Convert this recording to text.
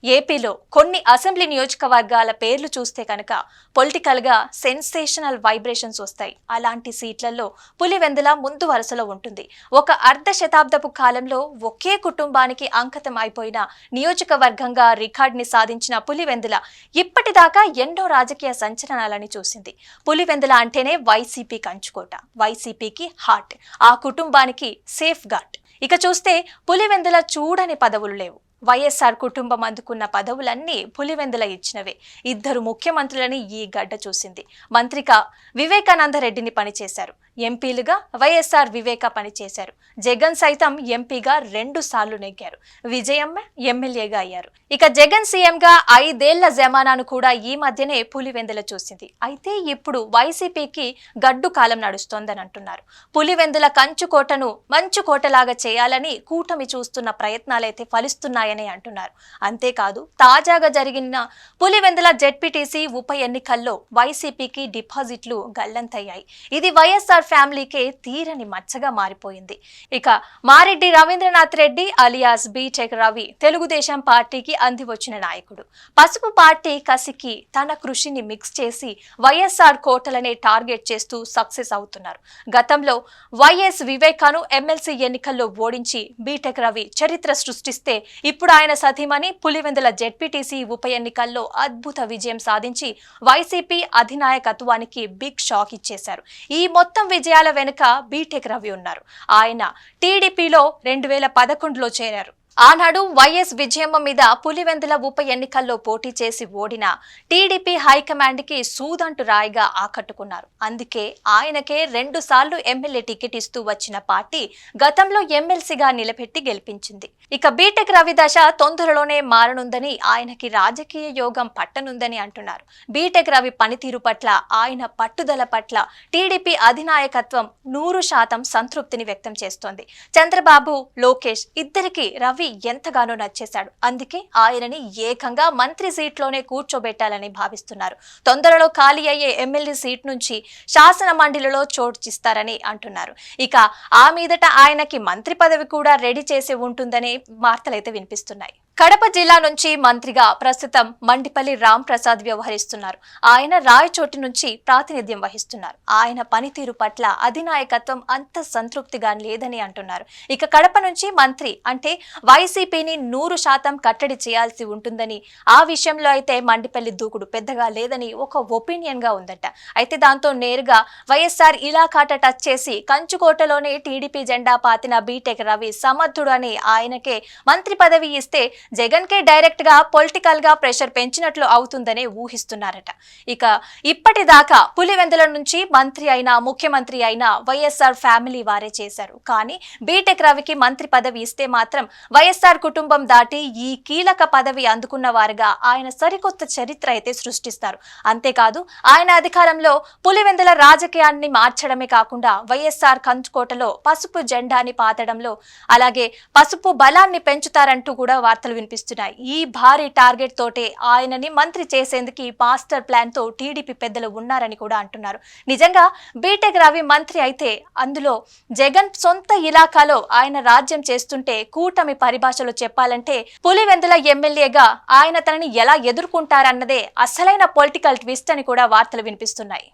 ఏపీలో కొన్ని అసెంబ్లీ నియోజకవర్గాల పేర్లు చూస్తే కనుక పొలిటికల్ గా సెన్సేషనల్ వైబ్రేషన్స్ వస్తాయి. అలాంటి సీట్లలో పులివెందుల ముందు వరుసలో ఉంటుంది. ఒక అర్ధ శతాబ్దపు కాలంలో ఒకే కుటుంబానికి అంకితం అయిపోయిన నియోజకవర్గంగా రికార్డుని సాధించిన పులివెందుల ఇప్పటిదాకా ఎన్నో రాజకీయ సంచలనాలని చూసింది. పులివెందుల అంటేనే వైసీపీ కంచుకోట, వైసీపీకి హార్ట్, ఆ కుటుంబానికి సేఫ్ గార్డ్. ఇక చూస్తే పులివెందుల చూడని పదవులు లేవు. వైఎస్ఆర్ కుటుంబం అందుకున్న పదవులన్నీ పులివెందుల ఇచ్చినవే. ఇద్దరు ముఖ్యమంత్రులని ఈ గడ్డ చూసింది. మంత్రిగా వివేకానందరెడ్డిని పనిచేశారు, ఎంపీలుగా వైఎస్ఆర్ వివేక పనిచేశారు. జగన్ సైతం ఎంపీగా 2 సార్లు నెగ్గారు. విజయమ్మ ఎమ్మెల్యేగా అయ్యారు. ఇక జగన్ సీఎంగా 5 ఏళ్ల జమానాను కూడా ఈ మధ్యనే పులివెందుల చూసింది. అయితే ఇప్పుడు వైసీపీకి గడ్డు కాలం నడుస్తోందని అంటున్నారు. పులివెందుల కంచుకోటను మంచుకోటలాగా చేయాలని కూటమి చూస్తున్న ప్రయత్నాలైతే ఫలిస్తున్నాయని అంటున్నారు. అంతేకాదు, తాజాగా జరిగిన పులివెందుల జెడ్పీటీసీ ఉప ఎన్నికల్లో వైసీపీకి డిపాజిట్లు గల్లంతయ్యాయి. ఇది వైఎస్ఆర్ ఫ్యామిలీకే తీరని మచ్చగా మారిపోయింది. ఇక మారెడ్డి రవీంద్రనాథ్ రెడ్డి అలియాస్ బీటెక్ రవి తెలుగుదేశం పార్టీకి అందివచ్చిన నాయకుడు. పసుపు పార్టీ కసికి తన కృషిని మిక్స్ చేసి వైఎస్ఆర్ కోటలనే టార్గెట్ చేస్తూ సక్సెస్ అవుతున్నారు. గతంలో వైఎస్ వివేకాను ఎమ్మెల్సీ ఎన్నికల్లో ఓడించి బీటెక్ రవి చరిత్ర సృష్టిస్తే ఇప్పుడు ఆయన సతీమణి పులివెందుల జెడ్పీటీసీ ఉప ఎన్నికల్లో అద్భుత విజయం సాధించి వైసీపీ అధినాయకత్వానికి బిగ్ షాక్ ఇచ్చేశారు. ఈ మొత్తం విజయాల వెనుక బీటెక్ రవి ఉన్నారు. ఆయన టీడీపీలో 2011లో చేరారు. ఆనాడు వైఎస్ విజయమ్మ మీద పులివెందుల ఉప ఎన్నికల్లో పోటీ చేసి ఓడిన టీడీపీ హైకమాండ్ కి సూదంటు రాయిగా ఆకట్టుకున్నారు. అందుకే ఆయనకే 2 సార్లు ఎమ్మెల్యే టికెట్ ఇస్తూ వచ్చిన పార్టీ గతంలో ఎమ్మెల్సీగా నిలబెట్టి గెలిపించింది. ఇక బీటెక్ రవి దశ తొందరలోనే మారనుందని, ఆయనకి రాజకీయ యోగం పట్టనుందని అంటున్నారు. బీటెక్ రవి పనితీరు పట్ల, ఆయన పట్టుదల పట్ల టీడీపీ అధినాయకత్వం 100% సంతృప్తిని వ్యక్తం చేస్తోంది. చంద్రబాబు, లోకేష్ ఇద్దరికి రవి ఎంతగానో నచ్చేశాడు. అందుకే ఆయనని ఏకంగా మంత్రి సీట్లోనే కూర్చోబెట్టాలని భావిస్తున్నారు. తొందరలో ఖాళీ అయ్యే ఎమ్మెల్యే సీట్ నుంచి శాసన మండలిలో చోటిస్తారని అంటున్నారు. ఇక ఆ మీదట ఆయనకి మంత్రి పదవి కూడా రెడీ చేసి ఉంటుందనే వార్తలైతే వినిపిస్తున్నాయి. కడప జిల్లా నుంచి మంత్రిగా ప్రస్తుతం మండిపల్లి రామ్ ప్రసాద్ వ్యవహరిస్తున్నారు. ఆయన రాయచోటి నుంచి ప్రాతినిధ్యం వహిస్తున్నారు. ఆయన పనితీరు పట్ల అధినాయకత్వం అంత సంతృప్తిగా లేదని అంటున్నారు. ఇక కడప నుంచి మంత్రి అంటే వైసీపీని 100% కట్టడి చేయాల్సి ఉంటుందని, ఆ విషయంలో అయితే మండిపల్లి దూకుడు పెద్దగా లేదని ఒక ఒపీనియన్ గా ఉందట. అయితే దాంతో నేరుగా వైఎస్ఆర్ ఇలాకాట టచ్ చేసి కంచుకోటలోనే టీడీపీ జెండా పాతిన బీటెక్ రవి సమర్థుడు అని ఆయనకే మంత్రి పదవి ఇస్తే జగన్ కే డైరెక్ట్ గా పొలిటికల్ గా ప్రెషర్ పెంచినట్లు అవుతుందనే ఊహిస్తున్నారట. ఇక ఇప్పటిదాకా పులివెందుల నుంచి మంత్రి అయినా ముఖ్యమంత్రి అయినా వైఎస్ఆర్ ఫ్యామిలీ వారే చేశారు. కానీ బీటెక్ రవికి మంత్రి పదవి ఇస్తే మాత్రం వైఎస్ఆర్ కుటుంబం దాటి ఈ కీలక పదవి అందుకున్న వారుగా ఆయన సరికొత్త చరిత్ర అయితే సృష్టిస్తారు. అంతేకాదు, ఆయన అధికారంలో పులివెందుల రాజకీయాన్ని మార్చడమే కాకుండా వైఎస్ఆర్ కంచుకోటలో పసుపు జెండాని పాతడంలో, అలాగే పసుపు బలాన్ని పెంచుతారంటూ కూడా వార్తలు వినిపిస్తున్నాయి. ఈ భారీ టార్గెట్ తోటే ఆయనని మంత్రి చేసేందుకు మాస్టర్ ప్లాన్ తో టీడీపీ పెద్దలు ఉన్నారని కూడా అంటున్నారు. నిజంగా బీటెక్ రవి మంత్రి అయితే అందులో జగన్ సొంత ఇలాకాలో ఆయన రాజ్యం చేస్తుంటే, కూటమి పరిభాషలో చెప్పాలంటే పులివెందుల ఎమ్మెల్యేగా ఆయన తనని ఎలా ఎదుర్కొంటారన్నదే అసలైన పొలిటికల్ ట్విస్ట్ అని కూడా వార్తలు వినిపిస్తున్నాయి.